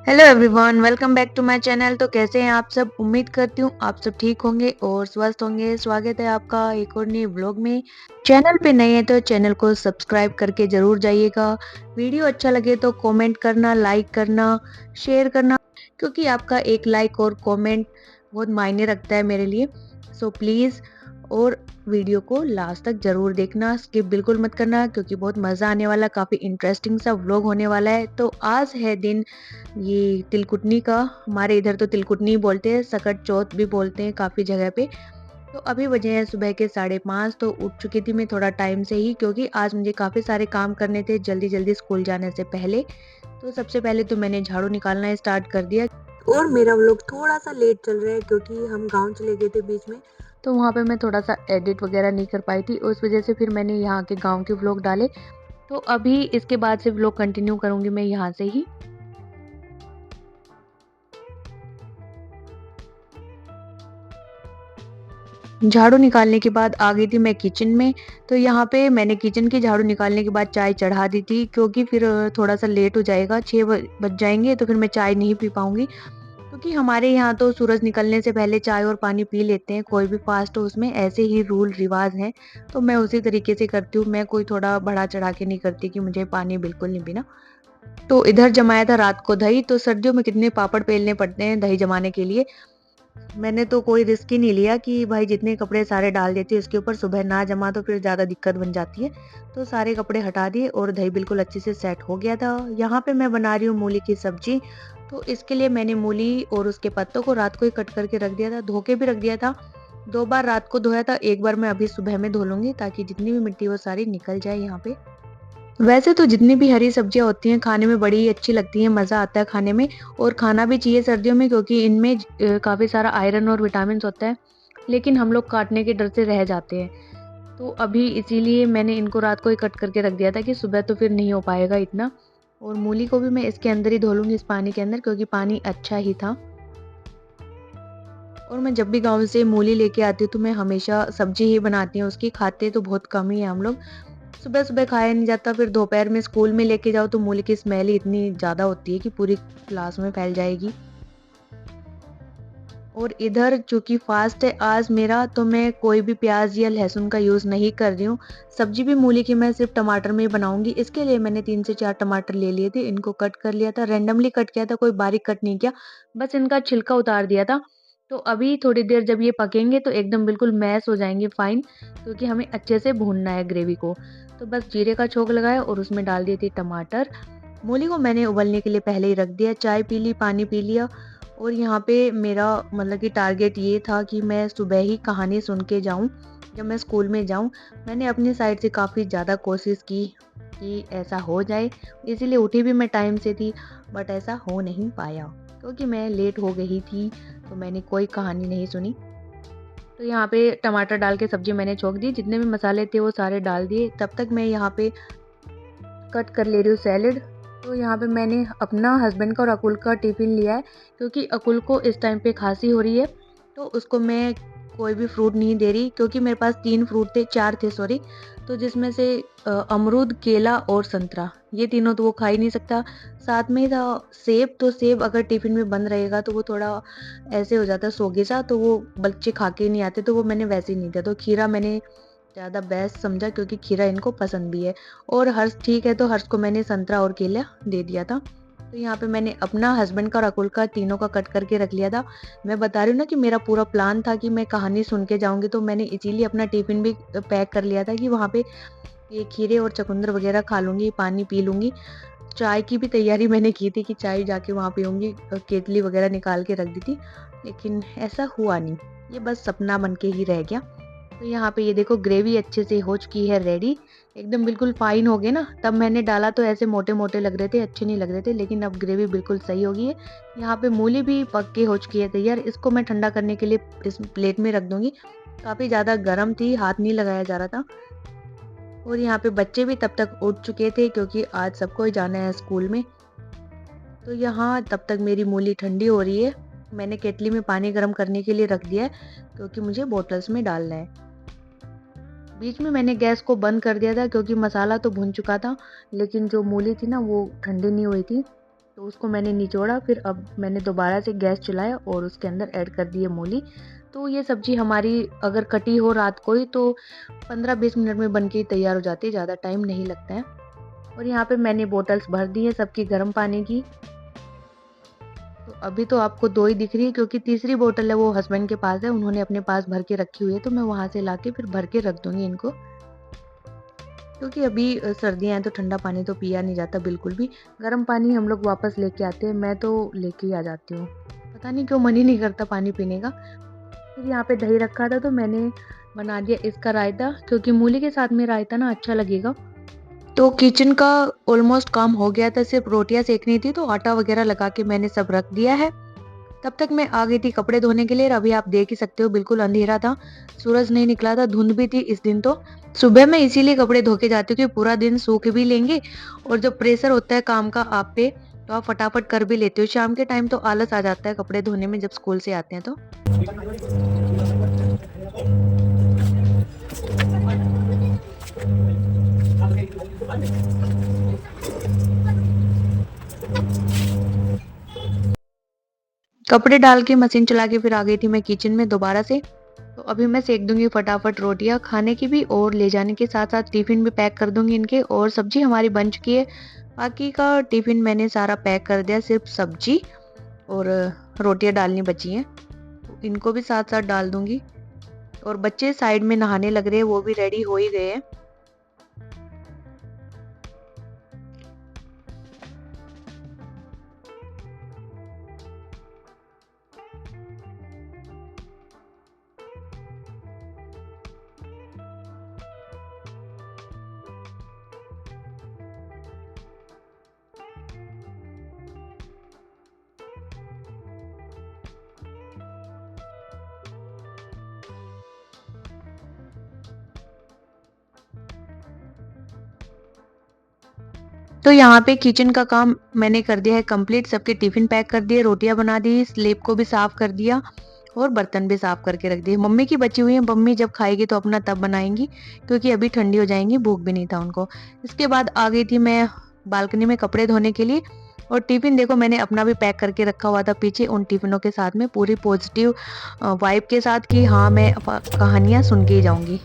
Hello everyone, welcome back to my channel. तो कैसे हैं आप सब? उम्मीद करती हूँ आप सब ठीक होंगे और स्वस्थ होंगे। स्वागत है आपका एक और नए व्लॉग में। चैनल पे नए हैं तो चैनल को सब्सक्राइब करके जरूर जाइएगा। वीडियो अच्छा लगे तो कमेंट करना, लाइक करना, शेयर करना, क्योंकि आपका एक लाइक और कमेंट बहुत मायने रखता है मेरे लिए। सो प्लीज़, और वीडियो को लास्ट तक जरूर देखना, स्किप बिल्कुल मत करना, क्योंकि बहुत मज़ा आने वाला, काफ़ी इंटरेस्टिंग सा व्लॉग होने वाला है। तो आज है दिन ये तिलकुटनी का। हमारे इधर तो तिलकुटनी बोलते हैं, सकट चौथ भी बोलते हैं काफ़ी जगह पे। तो अभी बजे हैं सुबह के 5:30। तो उठ चुकी थी मैं थोड़ा टाइम से ही, क्योंकि आज मुझे काफ़ी सारे काम करने थे जल्दी जल्दी स्कूल जाने से पहले। तो सबसे पहले तो मैंने झाड़ू निकालना स्टार्ट कर दिया। और मेरा व्लॉग थोड़ा सा लेट चल रहा है क्योंकि हम गांव चले गए थे बीच में। तो वहाँ पे मैं थोड़ा सा एडिट वगैरह नहीं कर पाई थी, उस वजह से फिर मैंने यहाँ के गांव के व्लॉग डाले। तो अभी इसके बाद से व्लॉग कंटिन्यू करूँगी मैं यहाँ से ही। झाड़ू निकालने के बाद आ गई थी मैं किचन में। तो यहाँ पे मैंने किचन की झाड़ू निकालने के बाद चाय चढ़ा दी थी, क्योंकि फिर थोड़ा सा लेट हो जाएगा, 6 बज जाएंगे तो फिर मैं चाय नहीं पी पाऊंगी। क्योंकि हमारे यहाँ तो सूरज निकलने से पहले चाय और पानी पी लेते हैं, कोई भी फास्ट हो उसमें, ऐसे ही रूल रिवाज हैं। तो मैं उसी तरीके से करती हूँ, मैं कोई थोड़ा बढ़ा चढ़ा के नहीं करती कि मुझे पानी बिल्कुल नहीं पीना। तो इधर जमाया था रात को दही। तो सर्दियों में कितने पापड़ बेलने पड़ते हैं दही जमाने के लिए। मैंने तो कोई रिस्क ही नहीं लिया कि भाई जितने कपड़े सारे डाल देती हूँ इसके ऊपर, सुबह ना जमा तो फिर ज़्यादा दिक्कत बन जाती है। तो सारे कपड़े हटा दिए और दही बिल्कुल अच्छे से सेट हो गया था। यहाँ पे मैं बना रही हूँ मूली की सब्जी। तो इसके लिए मैंने मूली और उसके पत्तों को रात को ही कट करके रख दिया था, धो के भी रख दिया था। 2 बार रात को धोया था, एक बार मैं अभी सुबह में धो लूंगी, ताकि जितनी भी मिट्टी वो सारी निकल जाए यहाँ पे। वैसे तो जितनी भी हरी सब्जियाँ होती हैं खाने में बड़ी ही अच्छी लगती हैं, मज़ा आता है खाने में। और खाना भी चाहिए सर्दियों में, क्योंकि इनमें काफ़ी सारा आयरन और विटामिन्स होता है। लेकिन हम लोग काटने के डर से रह जाते हैं। तो अभी इसीलिए मैंने इनको रात को ही कट करके रख दिया था कि सुबह तो फिर नहीं हो पाएगा इतना। और मूली को भी मैं इसके अंदर ही धो लूँगी, इस पानी के अंदर, क्योंकि पानी अच्छा ही था। और मैं जब भी गाँव से मूली लेके आती हूँ तो मैं हमेशा सब्जी ही बनाती हूँ उसकी, खाते तो बहुत कम ही हैं हम लोग। सुबह-सुबह खाया नहीं जाता, फिर दोपहर में स्कूल में लेके जाओ तो मूली की स्मेल ही इतनी ज़्यादा होती है कि पूरी क्लास में फैल जाएगी। और इधर चूँकि फ़ास्ट है आज मेरा, तो मैं कोई भी प्याज़ या लहसुन का यूज़ नहीं कर रही हूँ। सब्ज़ी भी मूली की मैं सिर्फ़ टमाटर में ही बनाऊँगी। इसके लिए मैंने 3 से 4 टमाटर ले लिए थे, इनको कट कर लिया था, रैंडमली कट किया था, कोई बारीक कट नहीं किया, बस इनका छिलका उतार दिया था। तो अभी थोड़ी देर जब ये पकेंगे तो एकदम बिल्कुल मैश हो जाएँगे फ़ाइन, क्योंकि हमें अच्छे से भूनना है ग्रेवी को। तो बस जीरे का छोंक लगाया और उसमें डाल दिए थे टमाटर। मूली को मैंने उबलने के लिए पहले ही रख दिया, चाय पी ली, पानी पी लिया। और यहाँ पे मेरा मतलब कि टारगेट ये था कि मैं सुबह ही कहानी सुन के जाऊँ, जब मैं स्कूल में जाऊँ। मैंने अपनी साइड से काफ़ी ज़्यादा कोशिश की कि ऐसा हो जाए, इसीलिए उठी भी मैं टाइम से थी, बट ऐसा हो नहीं पाया, क्योंकि मैं लेट हो गई थी, तो मैंने कोई कहानी नहीं सुनी। तो यहाँ पे टमाटर डाल के सब्ज़ी मैंने छोंक दी, जितने भी मसाले थे वो सारे डाल दिए। तब तक मैं यहाँ पे कट कर ले रही हूँ सैलेड। तो यहाँ पे मैंने अपना, हस्बैंड का और अकुल का टिफ़िन लिया है, क्योंकि अकुल को इस टाइम पे खाँसी हो रही है। तो उसको मैं कोई भी फ्रूट नहीं दे रही, क्योंकि मेरे पास 3 फ्रूट थे, 4 थे सॉरी। तो जिसमें से अमरूद, केला और संतरा, ये तीनों तो वो खा ही नहीं सकता। साथ में ही था सेब। तो सेब अगर टिफ़िन में बंद रहेगा तो वो थोड़ा ऐसे हो जाता है सोगे सा, तो वो बच्चे खा के नहीं आते, तो वो मैंने वैसे ही नहीं दिया। तो खीरा मैंने ज़्यादा बेस्ट समझा, क्योंकि खीरा इनको पसंद भी है। और हर्ष ठीक है, तो हर्ष को मैंने संतरा और केला दे दिया था। तो यहाँ पे मैंने अपना, हस्बैंड का और अकुल का, तीनों का कट करके रख लिया था। मैं बता रही हूँ ना कि मेरा पूरा प्लान था कि मैं कहानी सुन के जाऊँगी, तो मैंने इसीलिए अपना टिफ़िन भी पैक कर लिया था कि वहाँ पे ये खीरे और चुकंदर वगैरह खा लूँगी, पानी पी लूँगी। चाय की भी तैयारी मैंने की थी कि चाय जाके वहाँ पीऊँगी, केतली वगैरह निकाल के रख दी थी, लेकिन ऐसा हुआ नहीं। ये बस सपना बन के ही रह गया। तो यहाँ पे ये देखो ग्रेवी अच्छे से हो चुकी है रेडी, एकदम बिल्कुल फाइन हो गए ना। तब मैंने डाला तो ऐसे मोटे-मोटे लग रहे थे, अच्छे नहीं लग रहे थे, लेकिन अब ग्रेवी बिल्कुल सही हो गई है। यहाँ पे मूली भी पक के हो चुकी है तैयार, इसको मैं ठंडा करने के लिए इस प्लेट में रख दूँगी। काफ़ी ज़्यादा गरम थी, हाथ नहीं लगाया जा रहा था। और यहाँ पे बच्चे भी तब तक उठ चुके थे, क्योंकि आज सबको ही जाना है स्कूल में। तो यहाँ तब तक मेरी मूली ठंडी हो रही है। मैंने केतली में पानी गर्म करने के लिए रख दिया है, क्योंकि मुझे बॉटल्स में डालना है। बीच में मैंने गैस को बंद कर दिया था, क्योंकि मसाला तो भुन चुका था, लेकिन जो मूली थी ना वो ठंडी नहीं हुई थी। तो उसको मैंने निचोड़ा, फिर अब मैंने दोबारा से गैस चलाया और उसके अंदर ऐड कर दी है मूली। तो ये सब्ज़ी हमारी अगर कटी हो रात को ही तो 15-20 मिनट में बन के तैयार हो जाती है, ज़्यादा टाइम नहीं लगता है। और यहाँ पे मैंने बॉटल्स भर दी है सबकी गर्म पानी की। तो अभी तो आपको 2 ही दिख रही है क्योंकि तीसरी बोतल है वो हस्बैंड के पास है, उन्होंने अपने पास भर के रखी हुई है, तो मैं वहाँ से लाके फिर भर के रख दूँगी इनको। क्योंकि अभी सर्दियाँ हैं तो ठंडा पानी तो पिया नहीं जाता बिल्कुल भी। गर्म पानी हम लोग वापस लेके आते हैं, मैं तो लेके ही आ जाती हूँ। पता नहीं क्यों मन ही नहीं करता पानी पीने का। फिर यहाँ पे दही रखा था तो मैंने बना दिया इसका रायता, क्योंकि मूली के साथ में रायता ना अच्छा लगेगा। तो किचन का ऑलमोस्ट काम हो गया था, सिर्फ रोटियाँ सेकनी थी, तो आटा वगैरह लगा के मैंने सब रख दिया है। तब तक मैं आ गई थी कपड़े धोने के लिए और अभी आप देख ही सकते हो बिल्कुल अंधेरा था, सूरज नहीं निकला था, धुंध भी थी इस दिन तो। सुबह मैं इसीलिए कपड़े धो के जाती हूँ कि पूरा दिन सूख भी लेंगे और जब प्रेशर होता है काम का आप पे तो आप फटाफट कर भी लेते हो। शाम के टाइम तो आलस आ जाता है कपड़े धोने में जब स्कूल से आते हैं तो। कपड़े डाल के मशीन चला के फिर आ गई थी मैं किचन में दोबारा से। तो अभी मैं सेक दूंगी फटाफट रोटियां खाने की भी और ले जाने के साथ साथ टिफिन भी पैक कर दूंगी इनके। और सब्जी हमारी बन चुकी है, बाकी का टिफिन मैंने सारा पैक कर दिया, सिर्फ सब्जी और रोटियां डालनी बची हैं, तो इनको भी साथ साथ डाल दूंगी। और बच्चे साइड में नहाने लग रहे हैं, वो भी रेडी हो ही गए हैं। तो यहाँ पे किचन का काम मैंने कर दिया है कंप्लीट, सबके टिफिन पैक कर दिए, रोटियां बना दी, स्लेब को भी साफ कर दिया और बर्तन भी साफ करके रख दिए। मम्मी की बची हुई है, मम्मी जब खाएगी तो अपना तब बनाएंगी क्योंकि अभी ठंडी हो जाएंगी, भूख भी नहीं था उनको। इसके बाद आ गई थी मैं बालकनी में कपड़े धोने के लिए। और टिफिन देखो मैंने अपना भी पैक करके रखा हुआ था पीछे उन टिफिनों के साथ में, पूरी पॉजिटिव वाइब के साथ कि हाँ मैं कहानियां सुन के ही जाऊंगी।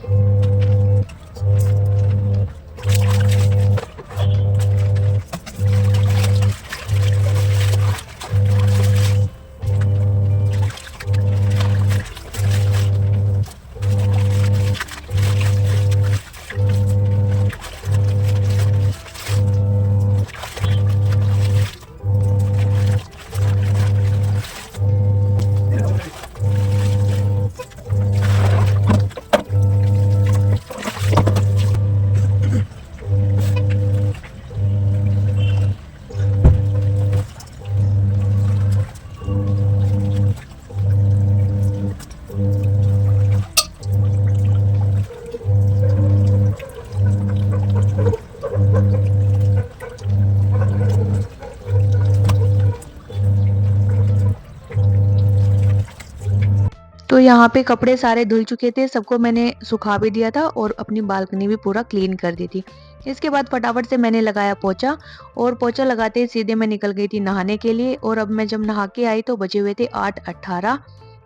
तो यहाँ पे कपड़े सारे धुल चुके थे, सबको मैंने सुखा भी दिया था और अपनी बालकनी भी पूरा क्लीन कर दी थी। इसके बाद फटाफट से मैंने लगाया पोछा और पोछा लगाते ही सीधे मैं निकल गई थी नहाने के लिए। और अब मैं जब नहा के आई तो बजे हुए थे 8:18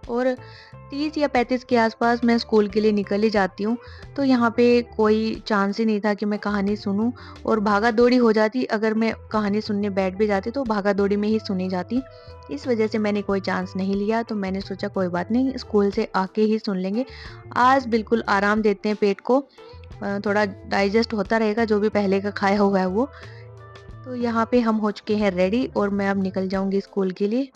और 30 या 35 के आसपास मैं स्कूल के लिए निकल ही जाती हूँ। तो यहाँ पे कोई चांस ही नहीं था कि मैं कहानी सुनूं और भागा दौड़ी हो जाती, अगर मैं कहानी सुनने बैठ भी जाती तो भागा दौड़ी में ही सुनी जाती। इस वजह से मैंने कोई चांस नहीं लिया, तो मैंने सोचा कोई बात नहीं, स्कूल से आके ही सुन लेंगे। आज बिल्कुल आराम देते हैं पेट को, थोड़ा डाइजेस्ट होता रहेगा जो भी पहले का खाया हुआ है वो। तो यहाँ पे हम हो चुके हैं रेडी और मैं अब निकल जाऊंगी स्कूल के लिए।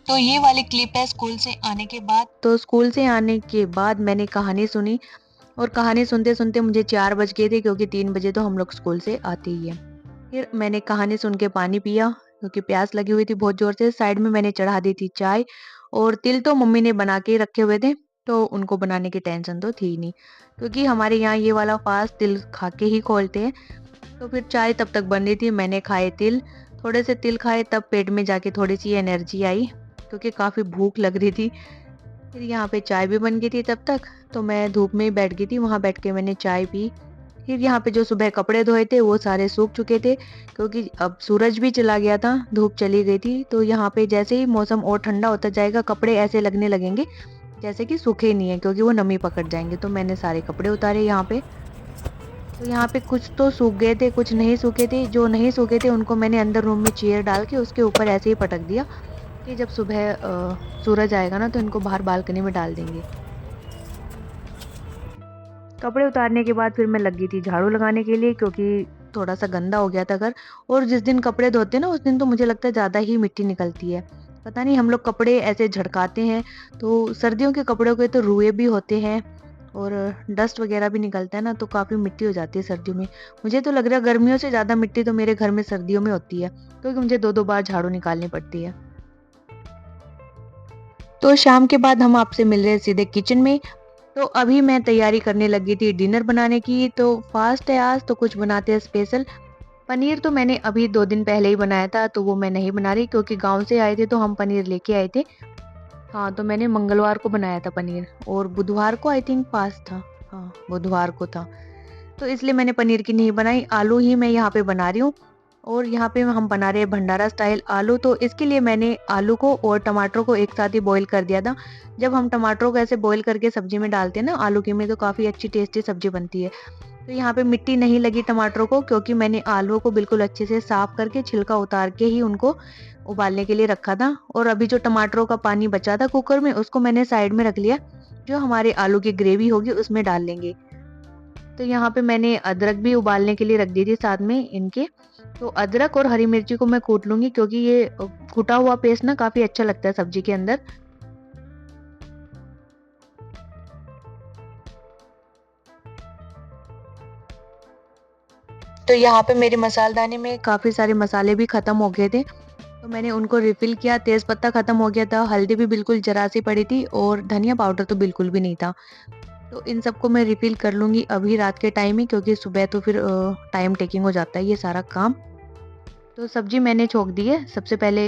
तो ये वाली क्लिप है स्कूल से आने के बाद। तो स्कूल से आने के बाद मैंने कहानी सुनी और कहानी सुनते सुनते मुझे 4 बज गए थे क्योंकि 3 बजे तो हम लोग स्कूल से आते ही हैं। फिर मैंने कहानी सुन के पानी पिया क्योंकि प्यास लगी हुई थी बहुत जोर से। साइड में मैंने चढ़ा दी थी चाय और तिल तो मम्मी ने बना के रखे हुए थे, तो उनको बनाने की टेंशन तो थी नहीं क्योंकि हमारे यहाँ ये वाला फास्ट तिल खा के ही खोलते हैं। तो फिर चाय तब तक बन रही थी, मैंने खाए तिल, थोड़े से तिल खाए तब पेट में जाके थोड़ी सी एनर्जी आई क्योंकि काफ़ी भूख लग रही थी। फिर यहाँ पे चाय भी बन गई थी तब तक, तो मैं धूप में ही बैठ गई थी, वहाँ बैठ के मैंने चाय पी। फिर यहाँ पे जो सुबह कपड़े धोए थे वो सारे सूख चुके थे, क्योंकि अब सूरज भी चला गया था, धूप चली गई थी। तो यहाँ पे जैसे ही मौसम और ठंडा होता जाएगा, कपड़े ऐसे लगने लगेंगे जैसे कि सूखे ही नहीं है, क्योंकि वो नमी पकड़ जाएँगे। तो मैंने सारे कपड़े उतारे यहाँ पे। तो यहाँ पे कुछ तो सूख गए थे, कुछ नहीं सूखे थे। जो नहीं सूखे थे उनको मैंने अंदर रूम में चेयर डाल के उसके ऊपर ऐसे ही पटक दिया कि जब सुबह सूरज आएगा ना तो इनको बाहर बालकनी में डाल देंगे। कपड़े उतारने के बाद फिर मैं लग गई थी झाड़ू लगाने के लिए, क्योंकि थोड़ा-सा गंदा हो गया था घर। और जिस दिन कपड़े धोते हैं ना, उस दिन तो मुझे लगता है ज़्यादा ही मिट्टी निकलती है। पता नहीं हम लोग कपड़े ऐसे झड़काते हैं, तो सर्दियों के कपड़ों के तो रुए भी होते हैं और डस्ट वगैरह भी निकलता है ना, तो काफ़ी मिट्टी हो जाती है सर्दियों में। मुझे तो लग रहा है गर्मियों से ज़्यादा मिट्टी तो मेरे घर में सर्दियों में होती है, क्योंकि मुझे 2-2 बार झाड़ू निकालनी पड़ती है। तो शाम के बाद हम आपसे मिल रहे हैं सीधे किचन में। तो अभी मैं तैयारी करने लगी थी डिनर बनाने की, तो फास्ट है आज, तो कुछ बनाते हैं स्पेशल। पनीर तो मैंने अभी 2 दिन पहले ही बनाया था, तो वो मैं नहीं बना रही, क्योंकि गाँव से आए थे तो हम पनीर लेके आए थे। हाँ, तो मैंने मंगलवार को बनाया था पनीर और बुधवार को आई थिंक फास्ट था। हाँ, बुधवार को था। तो इसलिए मैंने पनीर की नहीं बनाई, आलू ही मैं यहाँ पे बना रही हूँ। और यहाँ पे हम बना रहे हैं भंडारा स्टाइल आलू, तो इसके लिए मैंने आलू को और टमाटर को एक साथ ही बॉईल कर दिया था। जब हम टमाटरों को ऐसे बॉईल करके सब्जी में डालते हैं ना आलू की में, तो काफ़ी अच्छी टेस्टी सब्जी बनती है। तो यहाँ पे मिट्टी नहीं लगी टमाटरों को, क्योंकि मैंने आलूओं को बिल्कुल अच्छे से साफ करके छिलका उतार के ही उनको उबालने के लिए रखा था। और अभी जो टमाटरों का पानी बचा था कुकर में, उसको मैंने साइड में रख लिया। जो हमारे आलू की ग्रेवी होगी उसमें डाल लेंगे। तो यहाँ पे मैंने अदरक भी उबालने के लिए रख दी थी साथ में इनके। तो अदरक और हरी मिर्ची को मैं कूट लूँगी, क्योंकि ये कूटा हुआ पेस्ट ना काफ़ी अच्छा लगता है सब्जी के अंदर। तो यहाँ पे मेरे मसालदाने में काफ़ी सारे मसाले भी ख़त्म हो गए थे, तो मैंने उनको रिफ़िल किया। तेज़ पत्ता ख़त्म हो गया था, हल्दी भी बिल्कुल ज़रा-सी पड़ी थी और धनिया पाउडर तो बिल्कुल भी नहीं था। तो इन सबको मैं रिफ़िल कर लूँगी अभी रात के टाइम ही, क्योंकि सुबह तो फिर टाइम टेकिंग हो जाता है ये सारा काम। तो सब्ज़ी मैंने छोंक दी है। सबसे पहले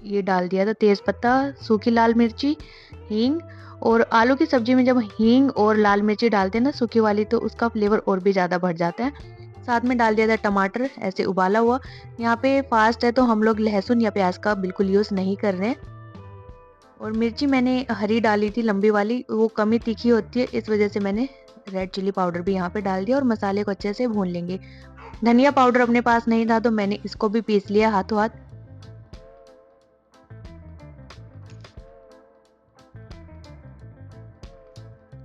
ये डाल दिया था तेज़पत्ता, सूखी लाल मिर्ची, हींग। और आलू की सब्ज़ी में जब हींग और लाल मिर्ची डालते हैं ना सूखी वाली, तो उसका फ्लेवर और भी ज़्यादा बढ़ जाता है। साथ में डाल दिया था टमाटर ऐसे उबाला हुआ। यहाँ पे फ़ास्ट है तो हम लोग लहसुन या प्याज़ का बिल्कुल यूज़ नहीं कर रहे हैं। और मिर्ची मैंने हरी डाली थी लंबी वाली, वो कम ही तीखी होती है, इस वज़ह से मैंने रेड चिली पाउडर भी यहाँ पे डाल दिया और मसाले को अच्छे से भून लेंगे। धनिया पाउडर अपने पास नहीं था, तो मैंने इसको भी पीस लिया हाथों हाथ।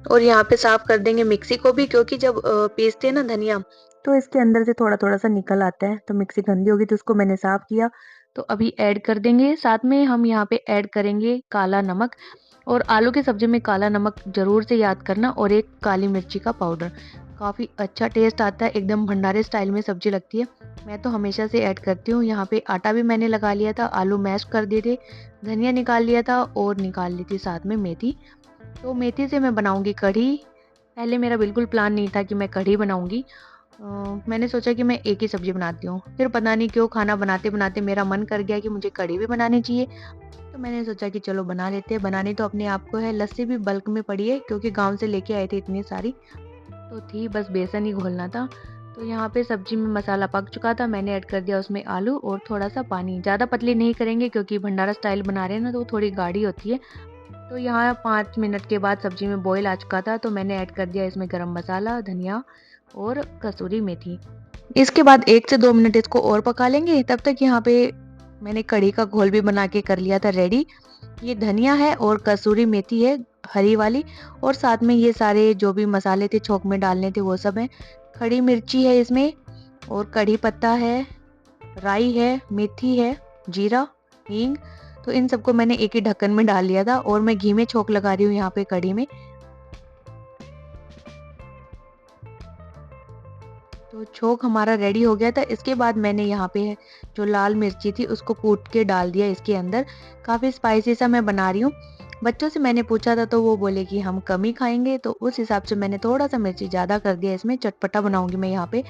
और यहाँ पे साफ कर देंगे मिक्सी को भी, क्योंकि जब पीसते हैं ना धनिया, तो इसके अंदर से थोड़ा-थोड़ा सा निकल आता है, तो मिक्सी गंदी होगी, तो उसको मैंने साफ किया। तो अभी ऐड कर देंगे, साथ में हम यहाँ पे ऐड करेंगे काला नमक। और आलू की सब्ज़ी में काला नमक ज़रूर से याद करना, और एक काली मिर्ची का पाउडर। काफ़ी अच्छा टेस्ट आता है, एकदम भंडारे स्टाइल में सब्ज़ी लगती है। मैं तो हमेशा से ऐड करती हूँ। यहाँ पे आटा भी मैंने लगा लिया था, आलू मैश कर दिए थे, धनिया निकाल लिया था और निकाल ली थी साथ में मेथी। तो मेथी से मैं बनाऊँगी कढ़ी। पहले मेरा बिल्कुल प्लान नहीं था कि मैं कढ़ी बनाऊँगी। मैंने सोचा कि मैं एक ही सब्ज़ी बनाती हूँ। फिर पता नहीं क्यों खाना बनाते-बनाते मेरा मन कर गया कि मुझे कढ़ी भी बनानी चाहिए। तो मैंने सोचा कि चलो बना लेते हैं। बनानी तो अपने आप को है, लस्सी भी बल्क में पड़ी है, क्योंकि गाँव से लेके आए थे इतनी सारी। तो थी बस बेसन ही घोलना था। तो यहाँ पे सब्ज़ी में मसाला पक चुका था, मैंने ऐड कर दिया उसमें आलू और थोड़ा-सा पानी। ज़्यादा पतली नहीं करेंगे, क्योंकि भंडारा स्टाइल बना रहे हैं ना, तो वो थोड़ी गाढ़ी होती है। तो यहाँ 5 मिनट के बाद सब्ज़ी में बॉयल आ चुका था, तो मैंने ऐड कर दिया इसमें गरम मसाला, धनिया और कसूरी मेथी। इसके बाद 1 से 2 मिनट इसको और पका लेंगे। तब तक यहाँ पे मैंने कढ़ी का घोल भी बना के कर लिया था रेडी। ये धनिया है और कसूरी मेथी है हरी वाली, और साथ में ये सारे जो भी मसाले थे छोंक में डालने थे वो सब हैं। खड़ी मिर्ची है इसमें, और कढ़ी पत्ता है, राई है, मेथी है, जीरा, हींग। तो इन सबको मैंने एक ही ढक्कन में डाल लिया था, और मैं घी में छोंक लगा रही हूँ यहाँ पे कढ़ी में। तो छोंक हमारा रेडी हो गया था। इसके बाद मैंने यहाँ पे जो लाल मिर्ची थी उसको कूट के डाल दिया इसके अंदर। काफ़ी स्पाइसी सा मैं बना रही हूँ। बच्चों से मैंने पूछा था तो वो बोले कि हम कम ही खाएँगे, तो उस हिसाब से मैंने थोड़ा-सा मिर्ची ज़्यादा कर दिया इसमें, चटपटा बनाऊँगी मैं यहाँ पे।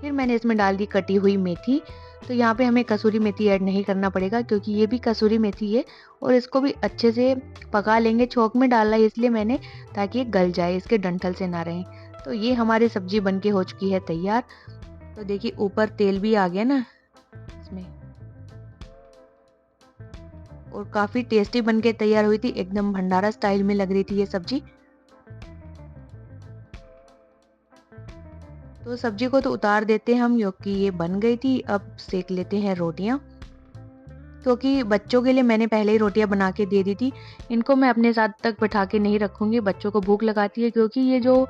फिर मैंने इसमें डाल दी कटी हुई मेथी। तो यहाँ पे हमें कसूरी मेथी ऐड नहीं करना पड़ेगा क्योंकि ये भी कसूरी मेथी है और इसको भी अच्छे से पका लेंगे। छोंक में डालना है इसलिए मैंने, ताकि ये गल जाए, इसके डंठल से ना रहें। तो ये हमारी सब्जी बनके हो चुकी है तैयार। तो देखिए ऊपर तेल भी आ गया ना इसमें, और काफ़ी टेस्टी बनके तैयार हुई थी। एकदम भंडारा स्टाइल में लग रही थी ये सब्जी। तो सब्जी को तो उतार देते हैं हम क्योंकि ये बन गई थी। अब सेक लेते हैं रोटियां, क्योंकि बच्चों के लिए मैंने पहले ही रोटियां बना के दे दी थी। इनको मैं अपने साथ तक बैठा के नहीं रखूंगी, बच्चों को भूख लगाती है। क्योंकि ये जो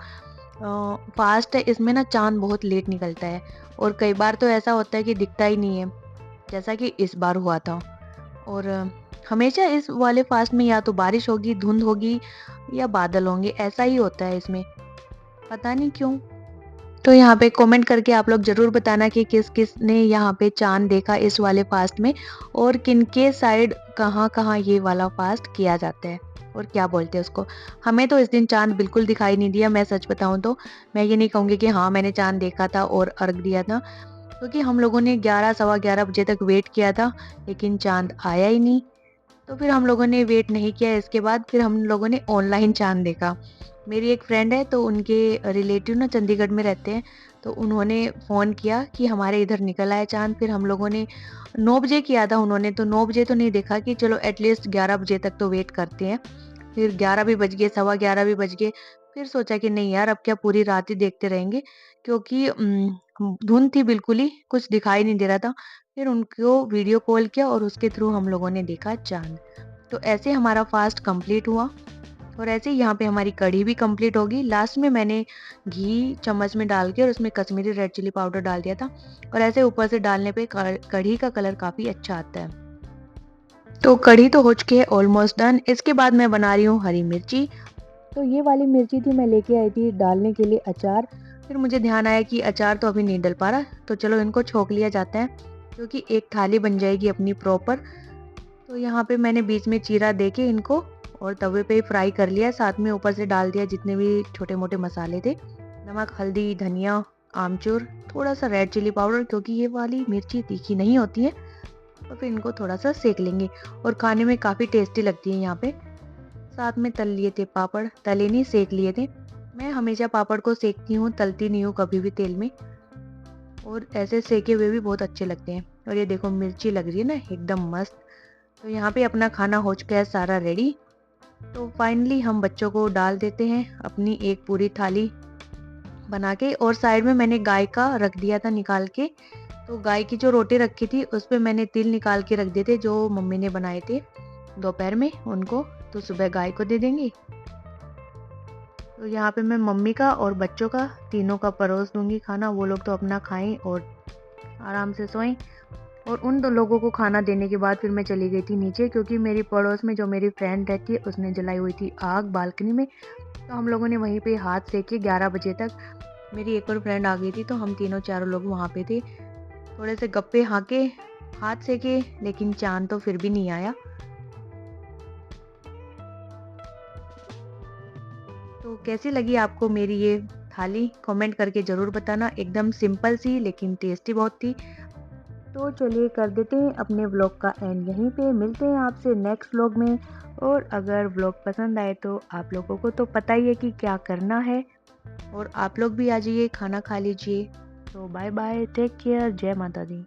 फास्ट है इसमें ना चांद बहुत लेट निकलता है, और कई बार तो ऐसा होता है कि दिखता ही नहीं है, जैसा कि इस बार हुआ था। और हमेशा इस वाले फास्ट में या तो बारिश होगी, धुंध होगी, या बादल होंगे, ऐसा ही होता है इसमें, पता नहीं क्यों। तो यहाँ पे कमेंट करके आप लोग ज़रूर बताना कि किस किस ने यहाँ पे चाँद देखा इस वाले फास्ट में, और किनके साइड कहाँ-कहाँ ये वाला फास्ट किया जाता है और क्या बोलते हैं उसको। हमें तो इस दिन चाँद बिल्कुल दिखाई नहीं दिया, मैं सच बताऊँ तो। मैं ये नहीं कहूँगी कि हाँ, मैंने चाँद देखा था और अर्घ दिया था, क्योंकि हम लोगों ने 11 सवा 11 बजे तक वेट किया था, लेकिन चाँद आया ही नहीं। तो फिर हम लोगों ने वेट नहीं किया, इसके बाद फिर हम लोगों ने ऑनलाइन चाँद देखा। मेरी एक फ्रेंड है, तो उनके रिलेटिव ना चंडीगढ़ में रहते हैं, तो उन्होंने फ़ोन किया कि हमारे इधर निकल आया चाँद। फिर हम लोगों ने 9 बजे किया था उन्होंने, तो 9 बजे तो नहीं देखा, कि चलो एटलीस्ट 11 बजे तक तो वेट करते हैं। फिर 11 भी बज गए, सवा 11 भी बज गए। फिर सोचा कि नहीं यार, अब क्या पूरी रात ही देखते रहेंगे, क्योंकि धुंध थी बिल्कुल ही, कुछ दिखाई नहीं दे रहा था। फिर उनको वीडियो कॉल किया और उसके थ्रू हम लोगों ने देखा चाँद। तो ऐसे हमारा फास्ट कंप्लीट हुआ, और ऐसे ही यहाँ पे हमारी कढ़ी भी कंप्लीट होगी। लास्ट में मैंने घी चम्मच में डाल के और उसमें कश्मीरी रेड चिली पाउडर डाल दिया था, और ऐसे ऊपर से डालने पे कढ़ी का कलर काफ़ी अच्छा आता है। तो कढ़ी तो हो चुकी है ऑलमोस्ट डन। इसके बाद मैं बना रही हूँ हरी मिर्ची। तो ये वाली मिर्ची थी, मैं लेके आई थी डालने के लिए अचार। फिर मुझे ध्यान आया कि अचार तो अभी नहीं डल पा रहा, तो चलो इनको छोंक लिया जाता है, क्योंकि एक थाली बन जाएगी अपनी प्रॉपर। तो यहाँ पे मैंने बीच में चीरा देके इनको और तवे पे फ्राई कर लिया। साथ में ऊपर से डाल दिया जितने भी छोटे मोटे मसाले थे, नमक, हल्दी, धनिया, आमचूर, थोड़ा सा रेड चिली पाउडर, क्योंकि ये वाली मिर्ची तीखी नहीं होती है। और फिर इनको थोड़ा सा सेक लेंगे, और खाने में काफ़ी टेस्टी लगती है यहाँ पे। साथ में तल लिए थे पापड़, तले नहीं सेक लिए थे। मैं हमेशा पापड़ को सेकती हूँ, तलती नहीं हूँ कभी भी तेल में, और ऐसे सेके हुए भी बहुत अच्छे लगते हैं। और ये देखो मिर्ची लग रही है ना एकदम मस्त। तो यहाँ पे अपना खाना हो चुका है सारा रेडी। तो फाइनली हम बच्चों को डाल देते हैं अपनी एक पूरी थाली बना के, और साइड में मैंने गाय का रख दिया था निकाल के। तो गाय की जो रोटी रखी थी उस पे मैंने तिल निकाल के रख दिए थे, जो मम्मी ने बनाए थे दोपहर में उनको, तो सुबह गाय को दे देंगे। तो यहाँ पे मैं मम्मी का और बच्चों का तीनों का परोस दूंगी खाना, वो लोग तो अपना खाएं और आराम से सोएं। और उन 2 लोगों को खाना देने के बाद फिर मैं चली गई थी नीचे, क्योंकि मेरी पड़ोस में जो मेरी फ्रेंड रहती है उसने जलाई हुई थी आग बालकनी में। तो हम लोगों ने वहीं पे हाथ सेके 11 बजे तक। मेरी एक और फ्रेंड आ गई थी, तो हम तीनों चारों लोग वहाँ पे थे। थोड़े से गप्पे हाँके, हाथ सेके, लेकिन चाँद तो फिर भी नहीं आया। तो कैसी लगी आपको मेरी ये थाली, कमेंट करके ज़रूर बताना। एकदम सिंपल सी लेकिन टेस्टी बहुत थी। तो चलिए कर देते हैं अपने व्लॉग का एंड यहीं पे। मिलते हैं आपसे नेक्स्ट व्लॉग में। और अगर व्लॉग पसंद आए तो आप लोगों को तो पता ही है कि क्या करना है, और आप लोग भी आ जाइए, खाना खा लीजिए। तो बाय बाय, टेक केयर, जय माता दी।